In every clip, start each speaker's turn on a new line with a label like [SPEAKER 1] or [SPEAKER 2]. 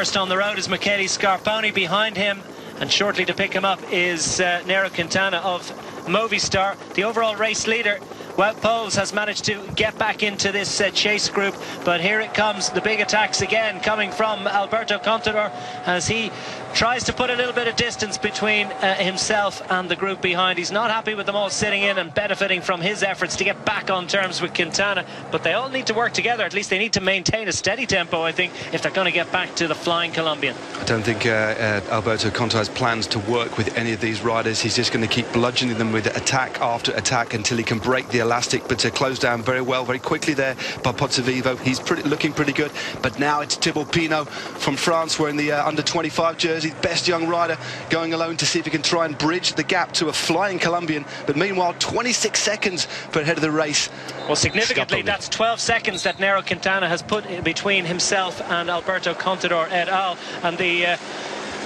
[SPEAKER 1] First on the road is Michele Scarponi. Behind him, and shortly to pick him up, is Nairo Quintana of Movistar. The overall race leader, Wout Poels, has managed to get back into this chase group, but here it comes, the big attacks again coming from Alberto Contador as he tries to put a little bit of distance between himself and the group behind. He's not happy with them all sitting in and benefiting from his efforts to get back on terms with Quintana, but they all need to work together. At least they need to maintain a steady tempo, I think, if they're going to get back to the flying Colombian.
[SPEAKER 2] I don't think Alberto Contador has plans to work with any of these riders. He's just going to keep bludgeoning them with attack after attack until he can break the elastic, but to close down very well, very quickly there by Pozzovivo. He's looking pretty good, but now it's Thibaut Pinot from France wearing the under 25 jersey, best young rider, going alone to see if he can try and bridge the gap to a flying Colombian. But meanwhile, 26 seconds per head of the race.
[SPEAKER 1] Well, significantly, that's 12 seconds that Nairo Quintana has put between himself and Alberto Contador et al. And the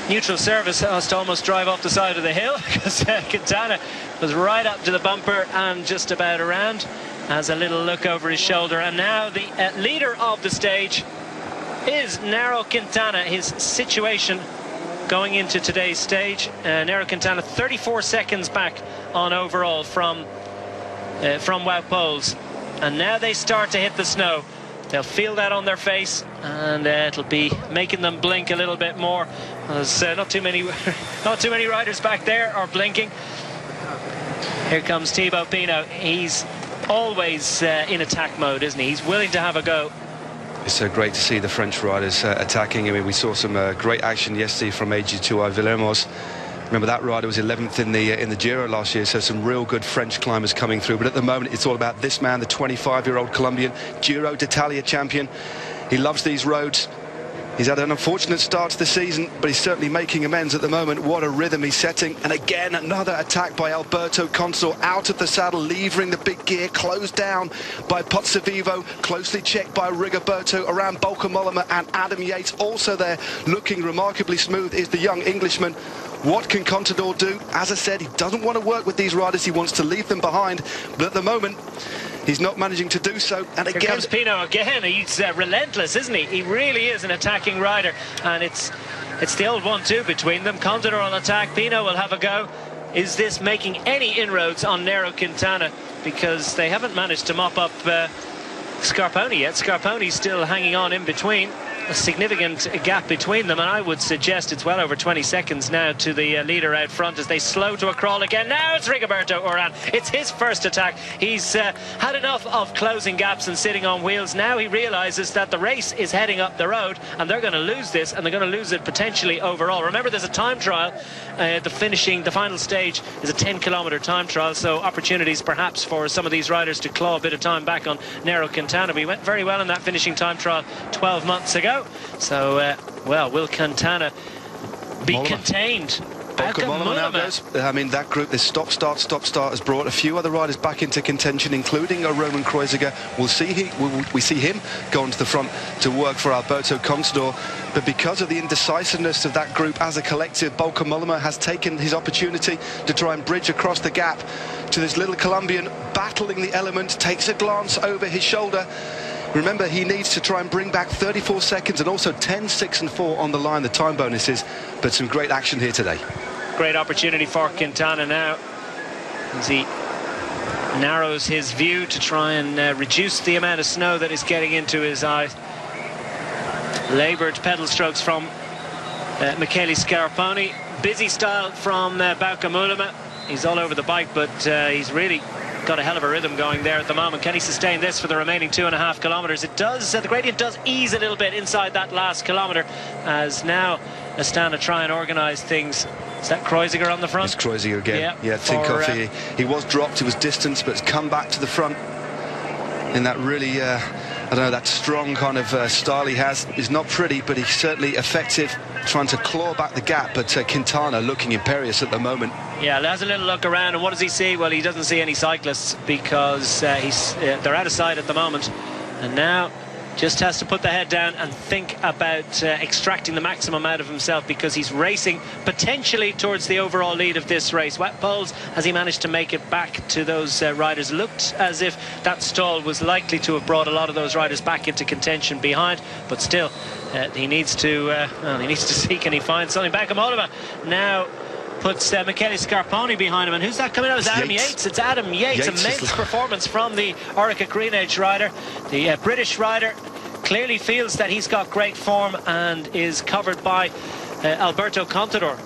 [SPEAKER 1] neutral service has to almost drive off the side of the hill because Quintana was right up to the bumper and just about around. Has a little look over his shoulder, and now the leader of the stage is Nairo Quintana. His situation going into today's stage, Nairo Quintana 34 seconds back on overall from Wout Poels, and now they start to hit the snow. They'll feel that on their face, and it'll be making them blink a little bit more. There's not too many riders back there are blinking. Here comes Thibaut Pinot. He's always in attack mode, isn't he? He's willing to have a go.
[SPEAKER 2] It's so great to see the French riders attacking. I mean, we saw some great action yesterday from AG2I Villermoz. Remember, that rider was 11th in the Giro last year, so some real good French climbers coming through. But at the moment, it's all about this man, the 25-year-old Colombian, Giro d'Italia champion. He loves these roads. He's had an unfortunate start to the season, but he's certainly making amends at the moment. What a rhythm he's setting. And again, another attack by Alberto Contador, out of the saddle, levering the big gear, closed down by Pozzovivo, closely checked by Rigoberto around Bauke Mollema, and Adam Yates also there, looking remarkably smooth, is the young Englishman. What can Contador do? As I said, he doesn't want to work with these riders. He wants to leave them behind. But at the moment, he's not managing to do so. And again,
[SPEAKER 1] here comes Pinot again. He's relentless, isn't he? He really is an attacking rider. And it's the old 1-2 between them. Contador will attack. Pinot will have a go. Is this making any inroads on Nairo Quintana? Because they haven't managed to mop up Scarponi yet. Scarponi's still hanging on in between. A significant gap between them, and I would suggest it's well over 20 seconds now to the leader out front as they slow to a crawl again. Now it's Rigoberto Urán. It's his first attack. He's had enough of closing gaps and sitting on wheels. Now he realizes that the race is heading up the road and they're going to lose this, and they're going to lose it potentially overall. Remember, there's a time trial. The final stage is a 10-kilometer time trial, so opportunities perhaps for some of these riders to claw a bit of time back on Nairo Quintana. We went very well in that finishing time trial 12 months ago. So, well, will Quintana be contained?
[SPEAKER 2] I mean, that group, this stop-start has brought a few other riders back into contention, including a Roman Kreuziger. We see him go onto the front to work for Alberto Contador. But because of the indecisiveness of that group as a collective, Bauke Mollema has taken his opportunity to try and bridge across the gap to this little Colombian, battling the element, takes a glance over his shoulder. Remember, he needs to try and bring back 34 seconds and also 10, 6 and 4 on the line, the time bonuses. But some great action here today.
[SPEAKER 1] Great opportunity for Quintana now as he narrows his view to try and reduce the amount of snow that is getting into his eyes. Laboured pedal strokes from Michele Scarponi. Busy style from Bauke Mollema. He's all over the bike, but he's really got a hell of a rhythm going there at the moment. Can he sustain this for the remaining 2.5 kilometres? It does. The gradient does ease a little bit inside that last kilometre, as now Astana try and organise things. Is that Kreuziger on the front?
[SPEAKER 2] It's Kreuziger again. Yeah, Tinkoff. He was dropped, he was distanced, but has come back to the front in that really, I don't know, that strong kind of style he has. Is not pretty, but he's certainly effective, trying to claw back the gap. But Quintana looking imperious at the moment.
[SPEAKER 1] Yeah, has a little look around, and what does he see? Well, he doesn't see any cyclists because they're out of sight at the moment. And now just has to put the head down and think about extracting the maximum out of himself, because he's racing potentially towards the overall lead of this race. Wout Poels, has he managed to make it back to those riders? Looked as if that stall was likely to have brought a lot of those riders back into contention behind, but still he needs to seek and he finds something. Bakamolova now puts Michele Scarponi behind him, and who's that coming out? It's Adam Yates. It's Adam Yates. Immense performance from the Orica Green Edge rider. The British rider clearly feels that he's got great form and is covered by Alberto Contador.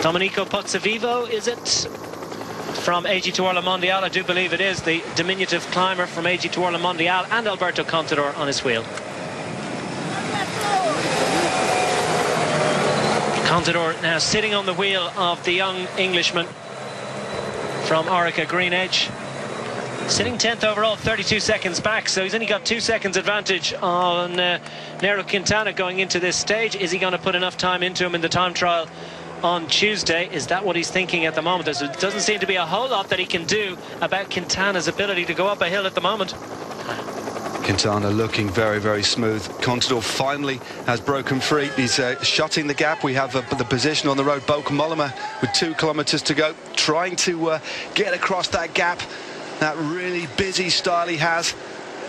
[SPEAKER 1] Domenico Pozzovivo, is it? From AG Tour Le Mondial, I do believe it is, the diminutive climber from AG Tour Le Mondial, and Alberto Contador on his wheel. Contador now sitting on the wheel of the young Englishman from Orica Green Edge. Sitting 10th overall, 32 seconds back, so he's only got 2 seconds advantage on Nairo Quintana going into this stage. Is he going to put enough time into him in the time trial on Tuesday? Is that what he's thinking at the moment? There doesn't seem to be a whole lot that he can do about Quintana's ability to go up a hill at the moment.
[SPEAKER 2] Quintana looking very, very smooth. Contador finally has broken free. He's shutting the gap. We have the position on the road. Bakamolova with 2 kilometers to go, trying to get across that gap. That really busy style he has,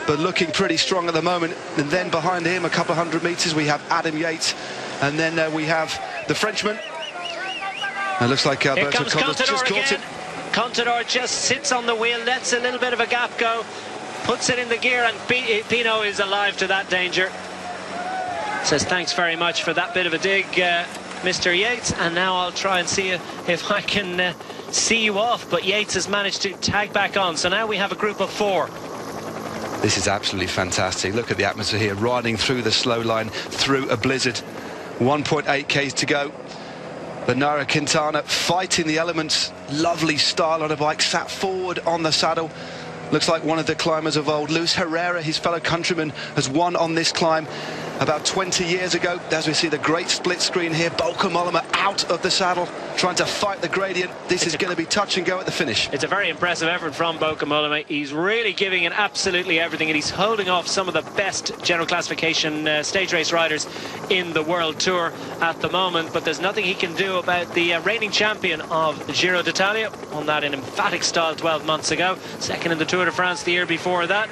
[SPEAKER 2] but looking pretty strong at the moment. And then behind him, a couple of 100 meters, we have Adam Yates, and then we have the Frenchman. It looks like Alberto Contador just caught it.
[SPEAKER 1] Contador just sits on the wheel, lets a little bit of a gap go, puts it in the gear, and Pino is alive to that danger. Says thanks very much for that bit of a dig, Mr. Yates, and now I'll try and see if I can see you off, but Yates has managed to tag back on. So now we have a group of 4.
[SPEAKER 2] This is absolutely fantastic. Look at the atmosphere here, riding through the slow line, through a blizzard. 1.8 Ks to go. But Nairo Quintana fighting the elements. Lovely style on a bike, sat forward on the saddle. Looks like one of the climbers of old. Luis Herrera, his fellow countryman, has won on this climb about 20 years ago. As we see the great split screen here, Bakamolova out of the saddle, trying to fight the gradient. This is going to be touch and go at the finish. It's
[SPEAKER 1] a very impressive effort from Bakamolova. He's really giving it absolutely everything, and he's holding off some of the best general classification stage race riders in the World Tour at the moment. But there's nothing he can do about the reigning champion of Giro d'Italia. Won that in emphatic style 12 months ago. Second in the Tour de France the year before that.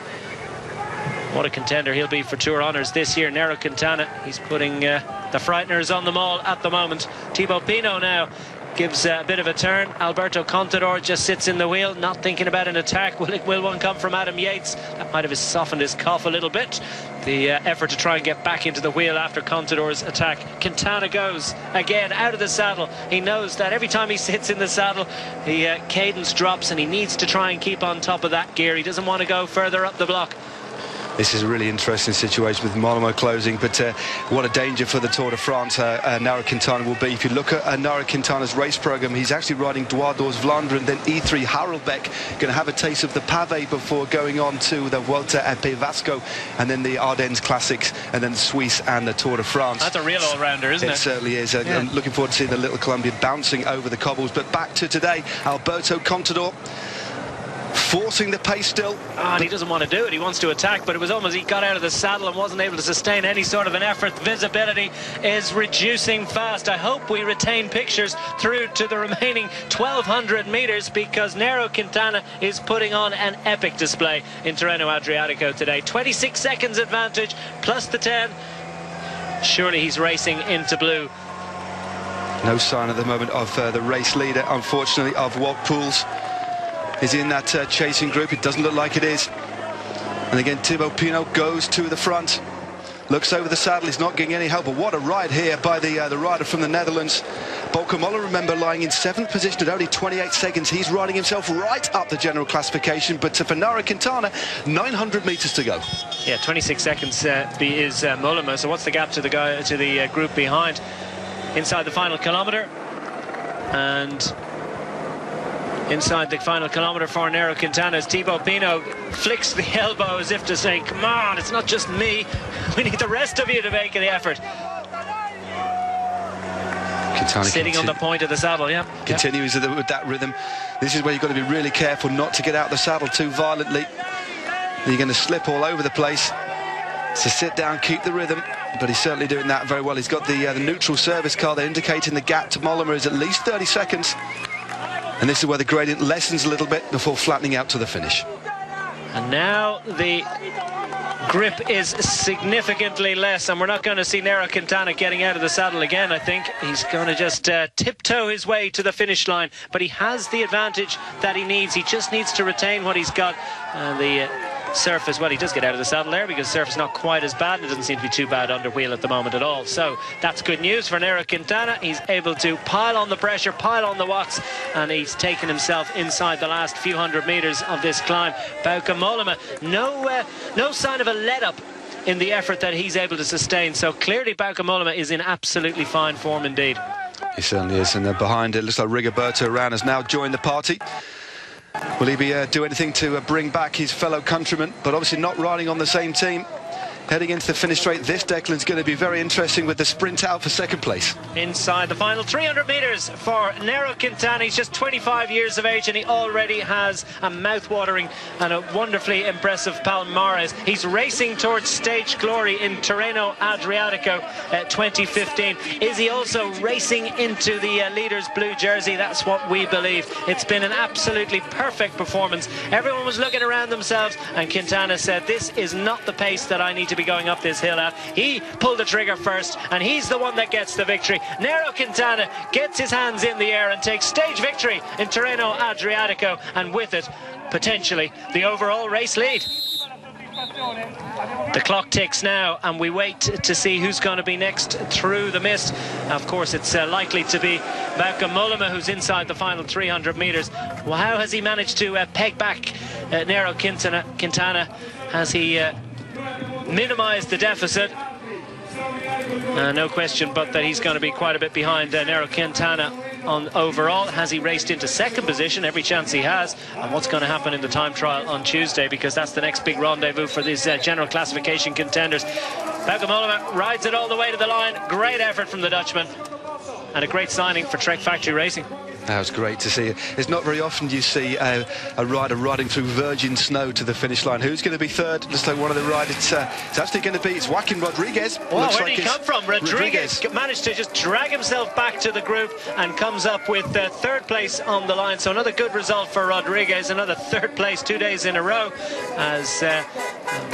[SPEAKER 1] What a contender he'll be for Tour honours this year. Nairo Quintana, he's putting the frighteners on the mall at the moment. Thibaut Pinot now gives a bit of a turn. Alberto Contador just sits in the wheel, not thinking about an attack. Will one come from Adam Yates? That might have softened his cough a little bit. The effort to try and get back into the wheel after Contador's attack. Quintana goes again out of the saddle. He knows that every time he sits in the saddle, the cadence drops, and he needs to try and keep on top of that gear. He doesn't want to go further up the block.
[SPEAKER 2] This is a really interesting situation with Mollema closing, but what a danger for the Tour de France Nairo Quintana will be. If you look at Nairo Quintana's race program, he's actually riding Droit d'Ors Vlaanderen, then E3 Harelbeke, going to have a taste of the pavé before going on to the Vuelta a Pays Vasco, and then the Ardennes Classics, and then the Suisse and the Tour de France.
[SPEAKER 1] That's a real all-rounder, isn't it?
[SPEAKER 2] It certainly is. I'm looking forward to seeing the little Colombian bouncing over the cobbles. But back to today, Alberto Contador forcing the pace still.
[SPEAKER 1] And he doesn't want to do it. He wants to attack, but it was almost he got out of the saddle and wasn't able to sustain any sort of an effort. Visibility is reducing fast. I hope we retain pictures through to the remaining 1,200 meters, because Nairo Quintana is putting on an epic display in Tirreno-Adriatico today. 26 seconds advantage plus the 10. Surely he's racing into blue.
[SPEAKER 2] No sign at the moment of the race leader, unfortunately, of Wout Poels. Is in that chasing group. It doesn't look like it is. And again, Thibaut Pinot goes to the front, looks over the saddle. He's not getting any help, but what a ride here by the rider from the Netherlands. Bakamolova, remember, lying in 7th position at only 28 seconds. He's riding himself right up the general classification, but for Nairo Quintana, 900 meters to go. Yeah,
[SPEAKER 1] 26 seconds is Mollema. So what's the gap to the group behind? Inside the final kilometre, and inside the final kilometre for Nairo Quintana as Thibaut Pinot flicks the elbow as if to say, come on, it's not just me, we need the rest of you to make the effort.
[SPEAKER 2] Quintana
[SPEAKER 1] sitting on the point of the saddle, yeah.
[SPEAKER 2] Continues with that rhythm. This is where you've got to be really careful not to get out the saddle too violently. You're going to slip all over the place. So sit down, keep the rhythm, but he's certainly doing that very well. He's got the neutral service car there indicating the gap to Mollema is at least 30 seconds. And this is where the gradient lessens a little bit before flattening out to the finish.
[SPEAKER 1] And now the grip is significantly less, and we're not going to see Nairo Quintana getting out of the saddle again. I think he's going to just tiptoe his way to the finish line, but he has the advantage that he needs. He just needs to retain what he's got. The surf as well, he does get out of the saddle there because surf is not quite as bad, and it doesn't seem to be too bad under wheel at the moment at all. So that's good news for Nairo Quintana. He's able to pile on the pressure, pile on the watts, and he's taken himself inside the last few hundred meters of this climb. Bauke Mollema, no sign of a let-up in the effort that he's able to sustain. So clearly Bauke Mollema is in absolutely fine form indeed.
[SPEAKER 2] He certainly is, and behind it looks like Rigoberto Urán has now joined the party. Will he do anything to bring back his fellow countrymen, but obviously not riding on the same team? Heading into the finish straight, this Declan's going to be very interesting with the sprint out for second place.
[SPEAKER 1] Inside the final 300 metres for Nairo Quintana. He's just 25 years of age and he already has a mouth-watering and a wonderfully impressive palmarès. He's racing towards stage glory in Tirreno-Adriatico 2015. Is he also racing into the leader's blue jersey? That's what we believe. It's been an absolutely perfect performance. Everyone was looking around themselves and Quintana said, this is not the pace that I need to be going up this hill at. He pulled the trigger first and he's the one that gets the victory. Nairo Quintana gets his hands in the air and takes stage victory in Tirreno-Adriatico, and with it potentially the overall race lead. The clock ticks now and we wait to see who's going to be next through the mist. Of course it's likely to be Bauke Mollema, who's inside the final 300 metres. Well, how has he managed to peg back Nairo Quintana? Has he minimised the deficit? No question but that he's going to be quite a bit behind Nairo Quintana on overall. Has he raced into second position? Every chance he has. And what's going to happen in the time trial on Tuesday, because that's the next big rendezvous for these general classification contenders. Bauke Mollema rides it all the way to the line. Great effort from the Dutchman and a great signing for Trek Factory Racing.
[SPEAKER 2] That was great to see. It's not very often you see a rider riding through virgin snow to the finish line. Who's going to be third? Looks like one of the riders. It's actually going to be Joaquin Rodriguez.
[SPEAKER 1] Wow, where did he come from? Rodriguez managed to just drag himself back to the group and comes up with third place on the line. So another good result for Rodriguez. Another third place 2 days in a row. As that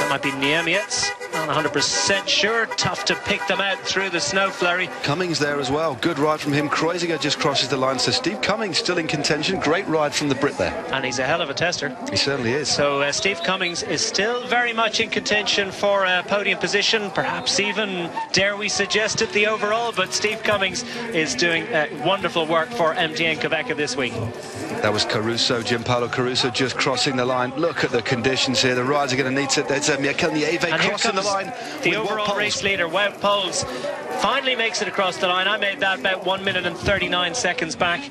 [SPEAKER 1] might be Niemiec. Not 100% sure. Tough to pick them out through the snow flurry.
[SPEAKER 2] Cummings there as well. Good ride from him. Kreuziger just crosses the line. So Steve Cummings still in contention. Great ride from the Brit there.
[SPEAKER 1] And he's a hell of a tester.
[SPEAKER 2] He certainly is.
[SPEAKER 1] So Steve Cummings is still very much in contention for a podium position. Perhaps even, dare we suggest it, the overall. But Steve Cummings is doing wonderful work for MTN Quebec this week.
[SPEAKER 2] That was Caruso, Gianpaolo Caruso just crossing the line. Look at the conditions here. The riders are going to need to... There's Mikel Nieve crossing the line.
[SPEAKER 1] The overall race leader, Wout Poels, finally makes it across the line. I made that about 1 minute and 39 seconds back.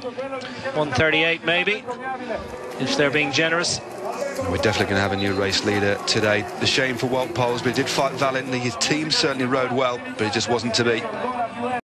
[SPEAKER 1] 1:38 maybe, if they're being generous.
[SPEAKER 2] We're definitely going to have a new race leader today. The shame for Wout Poels, but he did fight valiantly. His team certainly rode well, but it just wasn't to be.